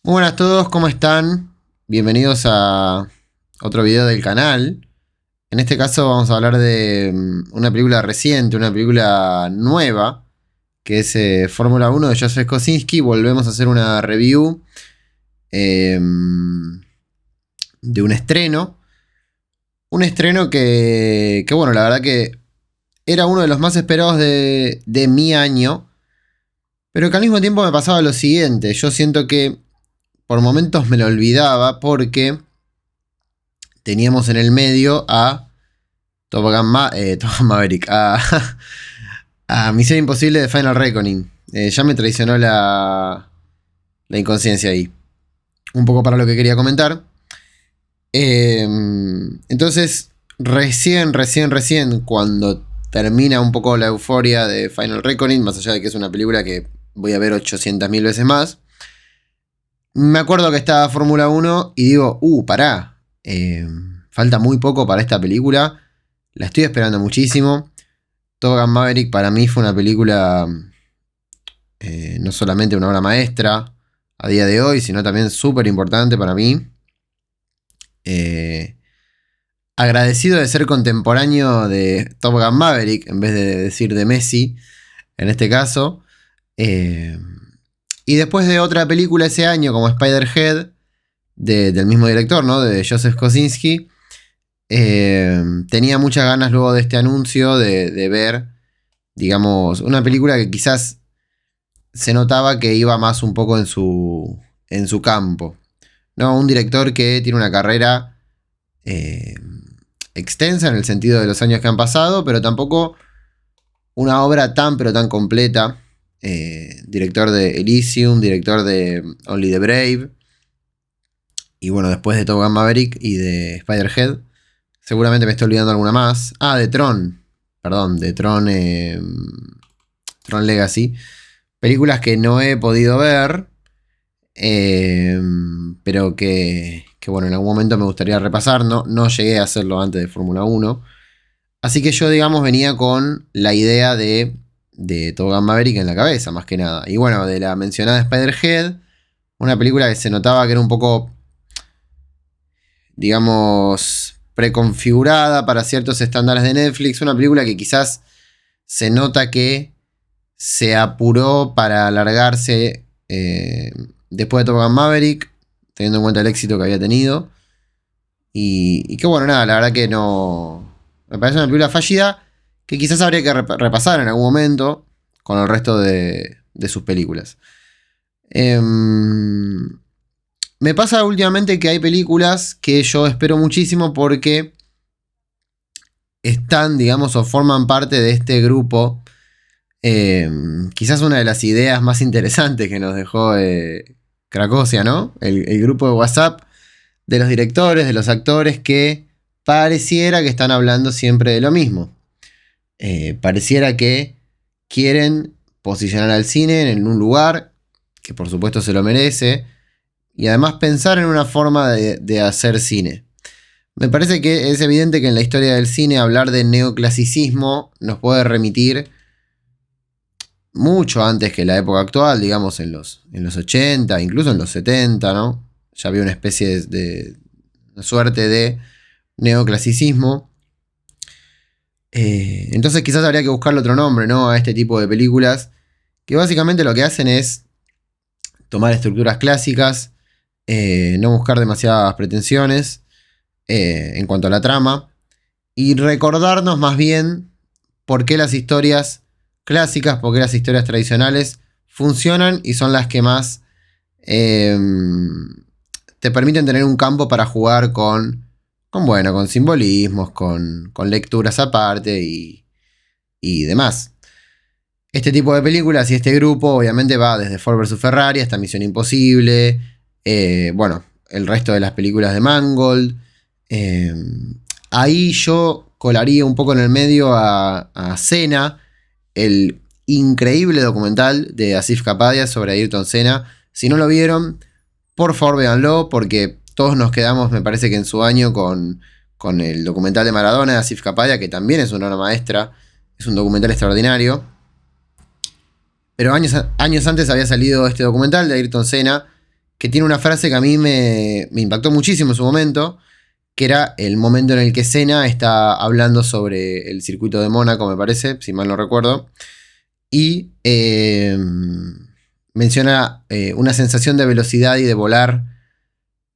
Muy buenas a todos, ¿cómo están? Bienvenidos a otro video del canal. En este caso vamos a hablar de una película reciente, una película nueva, que es Fórmula 1 de Joseph Kosinski. Volvemos a hacer una review de un estreno. Un estreno que bueno, la verdad que era uno de los más esperados de mi año, pero que al mismo tiempo me pasaba lo siguiente. Yo siento que por momentos me lo olvidaba porque teníamos en el medio a Top Gun Maverick, a Misión Imposible de Final Reckoning. Ya me traicionó la inconsciencia ahí. Un poco para lo que quería comentar. Entonces, recién, cuando termina un poco la euforia de Final Reckoning, más allá de que es una película que voy a ver 800.000 veces más, me acuerdo que estaba Fórmula 1 y digo, pará, falta muy poco para esta película, la estoy esperando muchísimo. Top Gun Maverick para mí fue una película no solamente una obra maestra a día de hoy, sino también súper importante para mí. Agradecido de ser contemporáneo de Top Gun Maverick, en vez de decir de Messi, en este caso. Y después de otra película ese año, como Spider-Head, del mismo director, ¿no? De Joseph Kosinski, tenía muchas ganas luego de este anuncio de ver, digamos, una película que quizás se notaba que iba más un poco en su campo, ¿no? Un director que tiene una carrera extensa en el sentido de los años que han pasado, pero tampoco una obra tan pero tan completa. Director de Elysium, director de Only the Brave, y bueno, después de Top Gun Maverick y de Spider-Head, seguramente me estoy olvidando alguna más. De Tron, perdón, de Tron Legacy. Películas que no he podido ver, pero que bueno, en algún momento me gustaría repasar. No llegué a hacerlo antes de Fórmula 1. Así que yo, digamos, venía con la idea de Top Gun Maverick en la cabeza, más que nada. Y bueno, de la mencionada Spider-Head, una película que se notaba que era un poco, digamos, preconfigurada para ciertos estándares de Netflix. Una película que quizás se nota que se apuró para alargarse después de Top Gun Maverick, teniendo en cuenta el éxito que había tenido. Y que bueno, nada, la verdad que no... Me parece una película fallida que quizás habría que repasar en algún momento con el resto de sus películas. Me pasa últimamente que hay películas que yo espero muchísimo porque están, digamos, o forman parte de este grupo. Quizás una de las ideas más interesantes que nos dejó Cracosia, ¿no? El grupo de WhatsApp de los directores, de los actores que pareciera que están hablando siempre de lo mismo. Pareciera que quieren posicionar al cine en un lugar que por supuesto se lo merece, y además pensar en una forma de hacer cine. Me parece que es evidente que en la historia del cine hablar de neoclasicismo nos puede remitir mucho antes que la época actual, digamos en los 80, incluso en los 70, ¿no? Ya había una especie de una suerte de neoclasicismo. Entonces quizás habría que buscarle otro nombre, ¿no? A este tipo de películas que básicamente lo que hacen es tomar estructuras clásicas, no buscar demasiadas pretensiones en cuanto a la trama, y recordarnos más bien por qué las historias clásicas, por qué las historias tradicionales funcionan y son las que más te permiten tener un campo para jugar con simbolismos, con lecturas aparte y demás. Este tipo de películas y este grupo obviamente va desde Ford vs Ferrari hasta Misión Imposible, el resto de las películas de Mangold. Ahí yo colaría un poco en el medio a Senna, el increíble documental de Asif Kapadia sobre Ayrton Senna. Si no lo vieron, por favor véanlo, porque todos nos quedamos, me parece que en su año, con el documental de Maradona de Asif Kapadia, que también es una obra maestra, es un documental extraordinario. Pero años antes había salido este documental de Ayrton Senna, que tiene una frase que a mí me impactó muchísimo en su momento, que era el momento en el que Senna está hablando sobre el circuito de Mónaco, me parece, si mal no recuerdo, y menciona una sensación de velocidad y de volar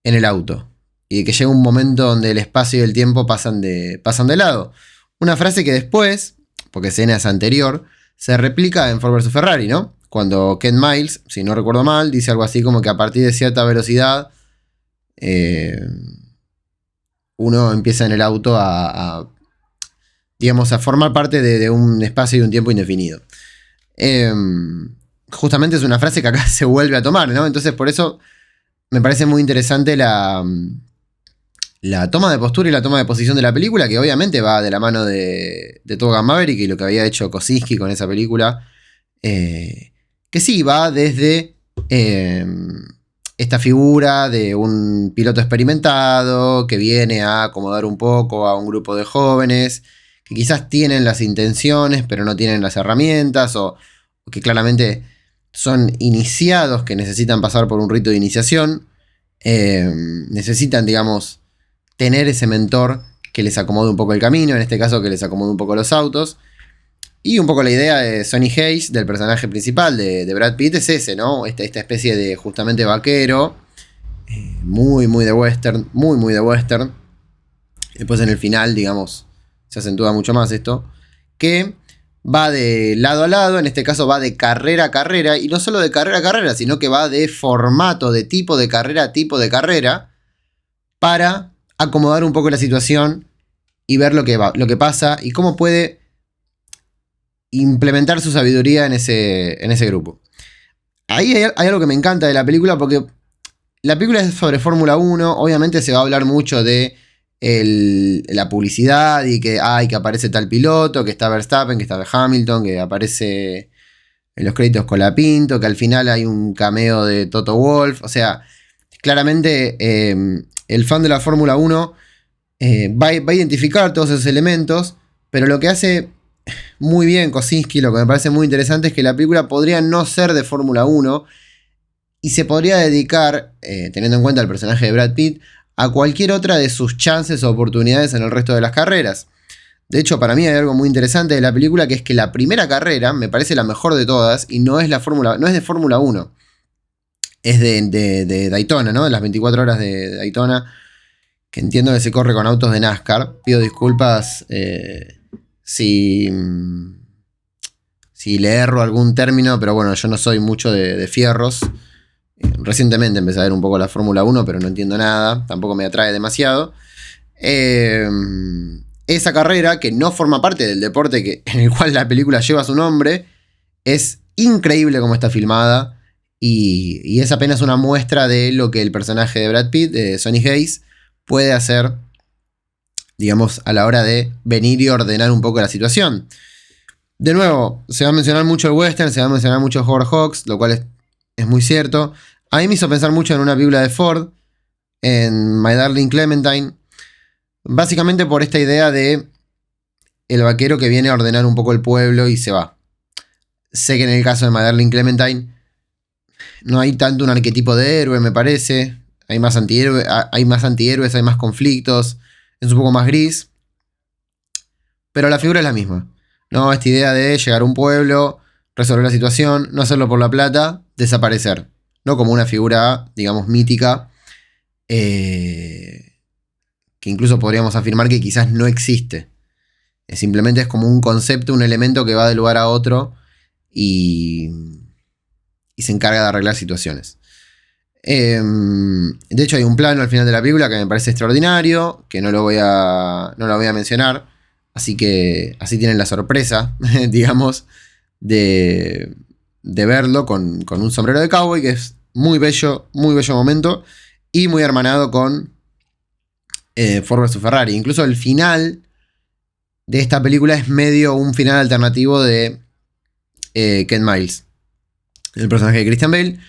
en el auto, y de que llega un momento donde el espacio y el tiempo pasan de lado. Una frase que después, porque Senna es anterior, se replica en Ford vs Ferrari, ¿no? Cuando Ken Miles, si no recuerdo mal, dice algo así como que a partir de cierta velocidad uno empieza en el auto digamos, a formar parte de un espacio y un tiempo indefinido. Justamente es una frase que acá se vuelve a tomar, ¿no? Entonces por eso me parece muy interesante la toma de postura y la toma de posición de la película, que obviamente va de la mano de Top Gun Maverick y lo que había hecho Kosinski con esa película. Que sí, va desde esta figura de un piloto experimentado que viene a acomodar un poco a un grupo de jóvenes que quizás tienen las intenciones pero no tienen las herramientas, o que claramente son iniciados, que necesitan pasar por un rito de iniciación, necesitan, digamos, tener ese mentor que les acomode un poco el camino, en este caso que les acomode un poco los autos. Y un poco la idea de Sonny Hayes, del personaje principal de Brad Pitt, es ese, ¿no? Esta especie de justamente vaquero, muy, muy de western, muy, muy de western. Después en el final, digamos, se acentúa mucho más esto, que va de lado a lado, en este caso va de carrera a carrera, y no solo de carrera a carrera, sino que va de formato, de tipo de carrera a tipo de carrera, para acomodar un poco la situación y ver lo que pasa y cómo puede implementar su sabiduría en ese grupo. Ahí hay algo que me encanta de la película, porque la película es sobre Fórmula 1, obviamente se va a hablar mucho de la publicidad y que aparece tal piloto, que está Verstappen, que está Hamilton, que aparece en los créditos Colapinto, que al final hay un cameo de Toto Wolff. O sea, claramente el fan de la Fórmula 1 va a identificar todos esos elementos, pero lo que hace muy bien Kosinski, lo que me parece muy interesante, es que la película podría no ser de Fórmula 1 y se podría dedicar, teniendo en cuenta el personaje de Brad Pitt, a cualquier otra de sus chances o oportunidades en el resto de las carreras. De hecho, para mí hay algo muy interesante de la película, que es que la primera carrera me parece la mejor de todas y no es de Fórmula 1. Es de Daytona, ¿no? De las 24 horas de Daytona, que entiendo que se corre con autos de NASCAR. Pido disculpas si le erro algún término, pero bueno, yo no soy mucho de fierros. Recientemente empecé a ver un poco la Fórmula 1, pero no entiendo nada, tampoco me atrae demasiado. Esa carrera, que no forma parte del deporte en el cual la película lleva su nombre, es increíble como está filmada, y es apenas una muestra de lo que el personaje de Brad Pitt, de Sonny Hayes, puede hacer, digamos, a la hora de venir y ordenar un poco la situación. De nuevo, se va a mencionar mucho el western, se va a mencionar mucho Howard Hawks, lo cual es muy cierto. A mí me hizo pensar mucho en una película de Ford, en My Darling Clementine, básicamente por esta idea de el vaquero que viene a ordenar un poco el pueblo y se va. Sé que en el caso de My Darling Clementine no hay tanto un arquetipo de héroe, me parece. Hay más antihéroes, hay más conflictos, es un poco más gris, pero la figura es la misma, ¿no? Esta idea de llegar a un pueblo, resolver la situación, no hacerlo por la plata, desaparecer, ¿no? Como una figura, digamos, mítica, que incluso podríamos afirmar que quizás no existe. Simplemente es como un concepto, un elemento que va de lugar a otro y se encarga de arreglar situaciones. De hecho hay un plano al final de la película que me parece extraordinario, que no lo voy a mencionar, así que así tienen la sorpresa, digamos, de verlo con un sombrero de cowboy, que es muy bello momento, y muy hermanado con Ford vs Ferrari. Incluso el final de esta película es medio un final alternativo de Ken Miles, el personaje de Christian Bale.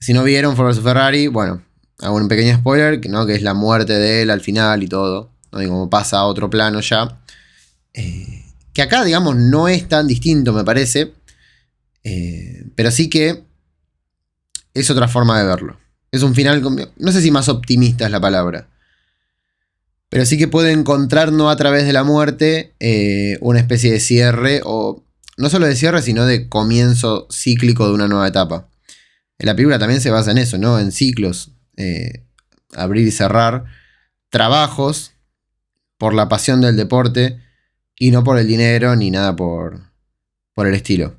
Si no vieron Ford vs Ferrari, bueno, hago un pequeño spoiler, ¿no? Que es la muerte de él al final y todo, ¿no? Y como pasa a otro plano ya. Que acá, digamos, no es tan distinto, me parece. Pero sí que es otra forma de verlo. Es un final, no sé si más optimista es la palabra, pero sí que puede encontrar, no a través de la muerte, una especie de cierre, o no solo de cierre, sino de comienzo cíclico de una nueva etapa. La película también se basa en eso, ¿no? En ciclos, abrir y cerrar, trabajos por la pasión del deporte y no por el dinero ni nada por el estilo.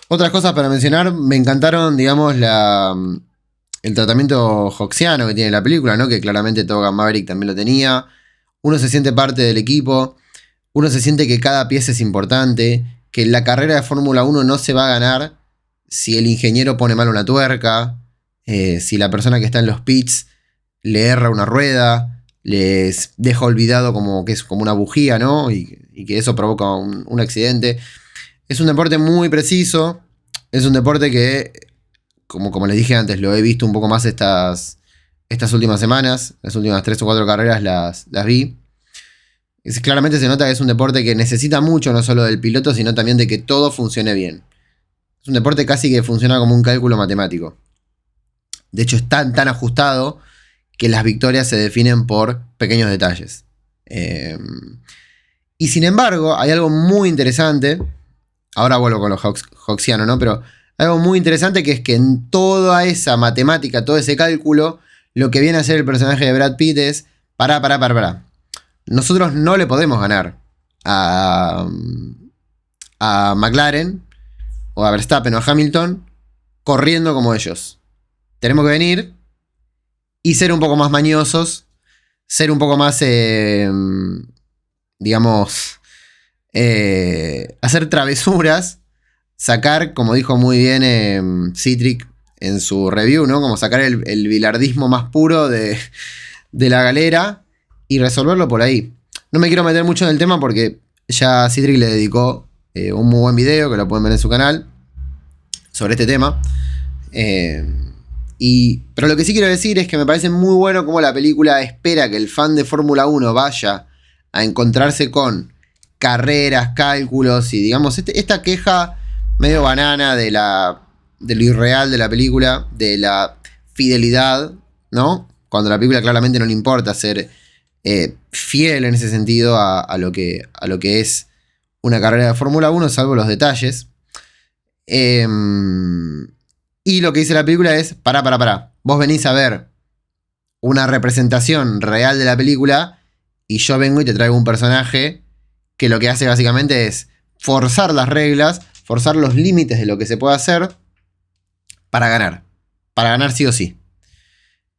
Otras cosas para mencionar, me encantaron, digamos, el tratamiento hoxiano que tiene la película, ¿no? Que claramente Top Gun Maverick también lo tenía. Uno se siente parte del equipo, uno se siente que cada pieza es importante, que la carrera de Fórmula 1 no se va a ganar si el ingeniero pone mal una tuerca, si la persona que está en los pits le erra una rueda, les deja olvidado como que es como una bujía, ¿no? Y que eso provoca un accidente. Es un deporte muy preciso, es un deporte que, como les dije antes, lo he visto un poco más estas últimas semanas, las últimas 3 o 4 carreras las vi. Claramente se nota que es un deporte que necesita mucho, no solo del piloto, sino también de que todo funcione bien. Es un deporte casi que funciona como un cálculo matemático. De hecho, es tan ajustado que las victorias se definen por pequeños detalles. Y sin embargo, hay algo muy interesante. Ahora vuelvo con los hoxianos, ¿no? Pero algo muy interesante que es que en toda esa matemática, todo ese cálculo, lo que viene a hacer el personaje de Brad Pitt es: pará. Nosotros no le podemos ganar a McLaren, o a Verstappen o a Hamilton, corriendo como ellos. Tenemos que venir y ser un poco más mañosos, ser un poco más, digamos, hacer travesuras, sacar, como dijo muy bien Citric en su review, ¿no? Como sacar el bilardismo más puro de la galera y resolverlo por ahí. No me quiero meter mucho en el tema porque ya Citric le dedicó un muy buen video que lo pueden ver en su canal sobre este tema. Pero lo que sí quiero decir es que me parece muy bueno cómo la película espera que el fan de Fórmula 1 vaya a encontrarse con carreras, cálculos y, digamos, esta queja medio banana de lo irreal de la película, de la fidelidad, ¿no? Cuando a la película claramente no le importa ser fiel en ese sentido a lo que es una carrera de Fórmula 1, salvo los detalles. Y lo que dice la película es: pará. Vos venís a ver una representación real de la película y yo vengo y te traigo un personaje que lo que hace básicamente es forzar las reglas, forzar los límites de lo que se puede hacer para ganar sí o sí.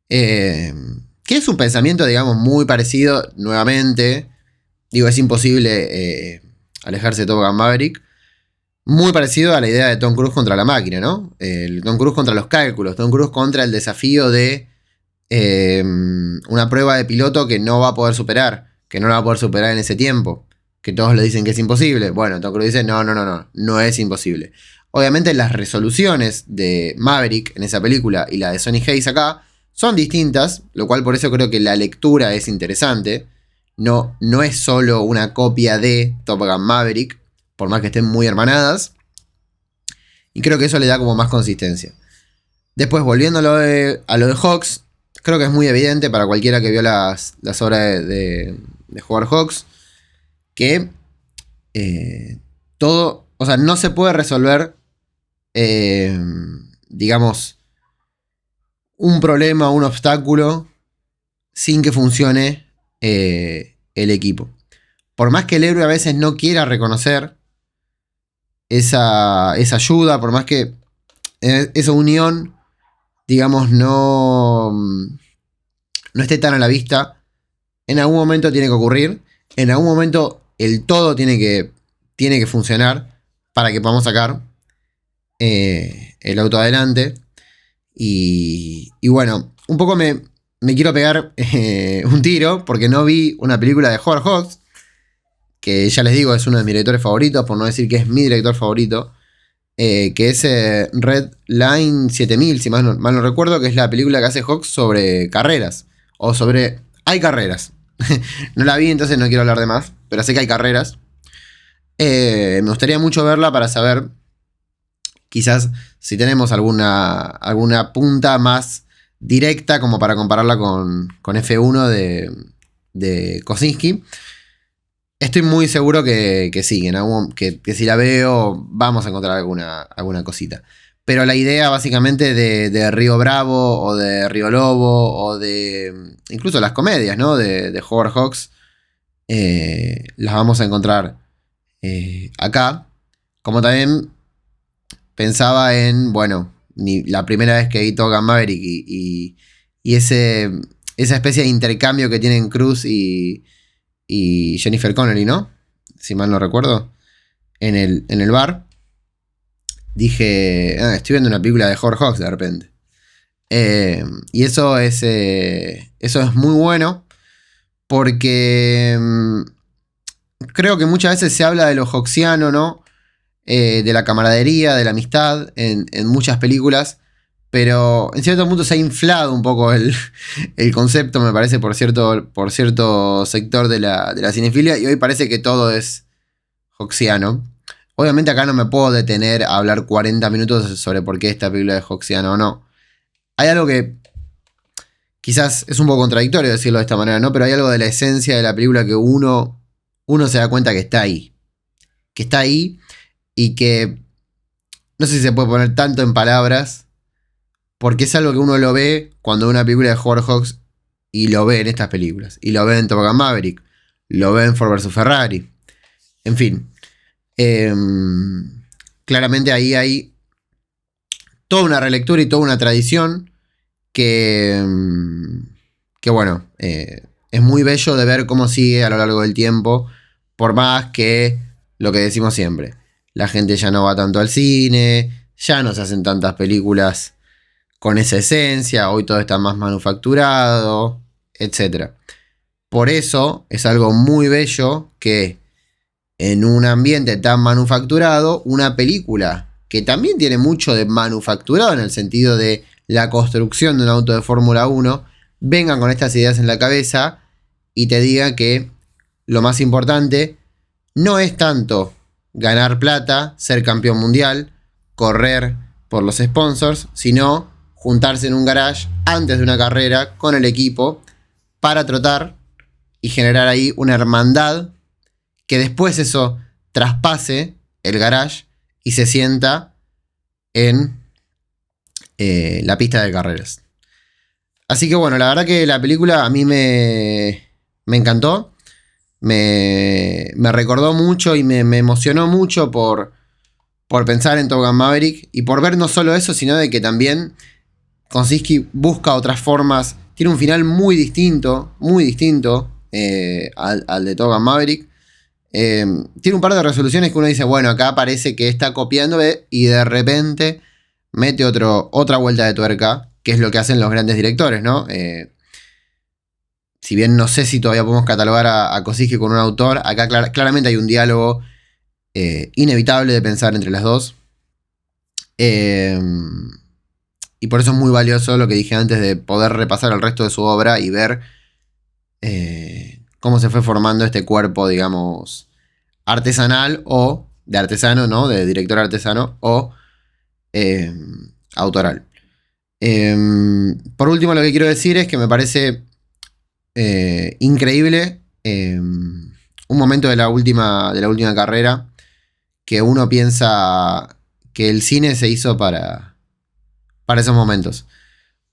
Que es un pensamiento, digamos, muy parecido, nuevamente, digo, es imposible alejarse de Top Gun Maverick, muy parecido a la idea de Tom Cruise contra la máquina, ¿no? Tom Cruise contra los cálculos, Tom Cruise contra el desafío de una prueba de piloto que no va a poder superar, que no la va a poder superar en ese tiempo, que todos le dicen que es imposible. Bueno, Tom Cruise dice: no es imposible. Obviamente las resoluciones de Maverick en esa película y la de Sonny Hayes acá son distintas, lo cual por eso creo que la lectura es interesante. No es solo una copia de Top Gun Maverick, por más que estén muy hermanadas. Y creo que eso le da como más consistencia. Después, volviendo a lo de Hawks, creo que es muy evidente para cualquiera que vio las obras de Howard Hawks que todo, o sea, no se puede resolver, digamos, un problema, un obstáculo sin que funcione el equipo. Por más que el héroe a veces no quiera reconocer esa ayuda, por más que esa unión, digamos, no esté tan a la vista, en algún momento tiene que ocurrir, en algún momento el todo tiene que funcionar para que podamos sacar el auto adelante. Y bueno, un poco me quiero pegar un tiro porque no vi una película de Howard Hawks, que ya les digo es uno de mis directores favoritos, por no decir que es mi director favorito, que es Red Line 7000, si mal no recuerdo, que es la película que hace Hawks sobre carreras, o sobre... hay carreras. No la vi, entonces no quiero hablar de más, pero sé que hay carreras. Me gustaría mucho verla para saber Quizás si tenemos alguna punta más directa como para compararla con F1 de Kosinski, estoy muy seguro que sí, que si la veo vamos a encontrar alguna cosita. Pero la idea básicamente de Río Bravo o de Río Lobo o de incluso las comedias, ¿no? de Howard Hawks, las vamos a encontrar acá. Como también pensaba en, bueno, la primera vez que vi Top Gun Maverick y esa especie de intercambio que tienen Cruise y Jennifer Connelly, ¿no? Si mal no recuerdo, en el bar. Dije, estoy viendo una película de Howard Hawks de repente. Y eso es muy bueno porque creo que muchas veces se habla de lo hawksiano, ¿no? De la camaradería, de la amistad en muchas películas, pero en cierto punto se ha inflado un poco el concepto, me parece, por cierto sector de la cinefilia, y hoy parece que todo es hawksiano. Obviamente acá no me puedo detener a hablar 40 minutos sobre por qué esta película es hawksiana o no. Hay algo que quizás es un poco contradictorio decirlo de esta manera, ¿no? Pero hay algo de la esencia de la película que uno se da cuenta que está ahí. Que está ahí y que no sé si se puede poner tanto en palabras, porque es algo que uno lo ve cuando ve una película de Howard Hawks y lo ve en estas películas. Y lo ve en Top Gun Maverick, lo ve en Ford vs Ferrari. En fin. Claramente ahí hay toda una relectura y toda una tradición que bueno, es muy bello de ver cómo sigue a lo largo del tiempo, por más que lo que decimos siempre, la gente ya no va tanto al cine, ya no se hacen tantas películas con esa esencia, hoy todo está más manufacturado, etc. Por eso es algo muy bello que en un ambiente tan manufacturado, una película que también tiene mucho de manufacturado en el sentido de la construcción de un auto de Fórmula 1, vengan con estas ideas en la cabeza y te digan que lo más importante no es tanto ganar plata, ser campeón mundial, correr por los sponsors, sino juntarse en un garage antes de una carrera con el equipo para trotar y generar ahí una hermandad que después eso traspase el garage y se sienta en la pista de carreras. Así que bueno, la verdad que la película a mí me encantó. Me recordó mucho y me emocionó mucho por pensar en Top Gun Maverick y por ver no solo eso, sino de que también Kosinski busca otras formas. Tiene un final muy distinto al de Top Gun Maverick. Tiene un par de resoluciones que uno dice, bueno, acá parece que está copiando y de repente mete otra vuelta de tuerca, que es lo que hacen los grandes directores, ¿no? Si bien no sé si todavía podemos catalogar a Kosinski con un autor, acá claramente hay un diálogo inevitable de pensar entre las dos. Y por eso es muy valioso lo que dije antes de poder repasar el resto de su obra y ver cómo se fue formando este cuerpo, digamos, artesanal o de artesano, ¿no? De director artesano o autoral. Por último, lo que quiero decir es que me parece increíble un momento de la última carrera que uno piensa que el cine se hizo para esos momentos.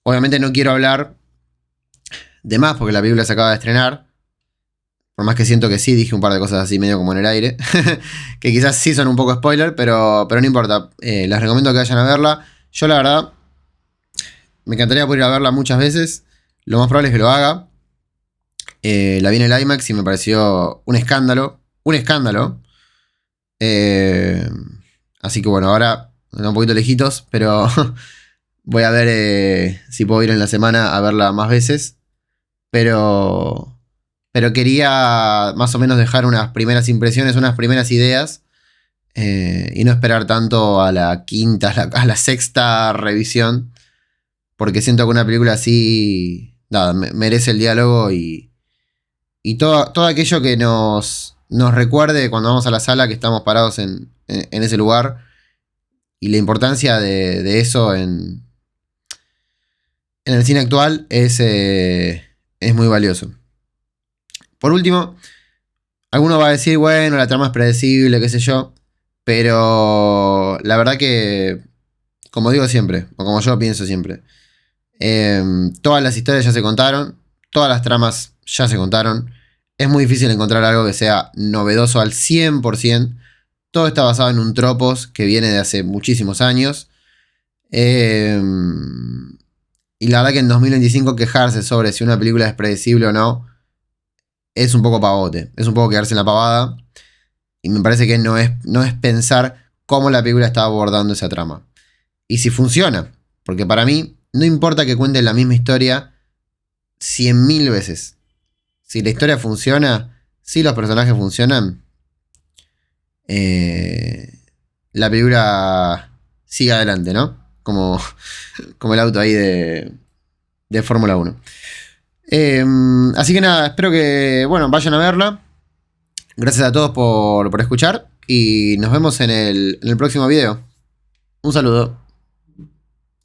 Obviamente no quiero hablar de más porque la película se acaba de estrenar. Por más que siento que sí, dije un par de cosas así medio como en el aire. Que quizás sí son un poco spoiler, pero no importa. Les recomiendo que vayan a verla. Yo la verdad me encantaría poder ir a verla muchas veces. Lo más probable es que lo haga. La vi en el IMAX y me pareció un escándalo. Un escándalo. Así que bueno, ahora un poquito lejitos, pero voy a ver si puedo ir en la semana a verla más veces. Pero quería más o menos dejar unas primeras impresiones, unas primeras ideas. Y no esperar tanto a la quinta, a la sexta revisión. Porque siento que una película así, nada, merece el diálogo y todo aquello que nos recuerde cuando vamos a la sala que estamos parados en ese lugar Y la importancia de eso en el cine actual es muy valioso. Por último, alguno va a decir, bueno, la trama es predecible, qué sé yo. Pero la verdad que, como digo siempre, o como yo pienso siempre, todas las historias ya se contaron, todas las tramas ya se contaron. Es muy difícil encontrar algo que sea novedoso al 100%. Todo está basado en un tropos que viene de hace muchísimos años. Y la verdad que en 2025 quejarse sobre si una película es predecible o no es un poco pavote. Es un poco quedarse en la pavada. Y me parece que no es pensar cómo la película está abordando esa trama. Y si funciona. Porque para mí no importa que cuenten la misma historia 100.000 veces. Si la historia funciona, si los personajes funcionan, la película sigue adelante, ¿no? Como el auto ahí de Fórmula 1. Así que nada, espero que, bueno, vayan a verla. Gracias a todos por escuchar y nos vemos en el próximo video. Un saludo.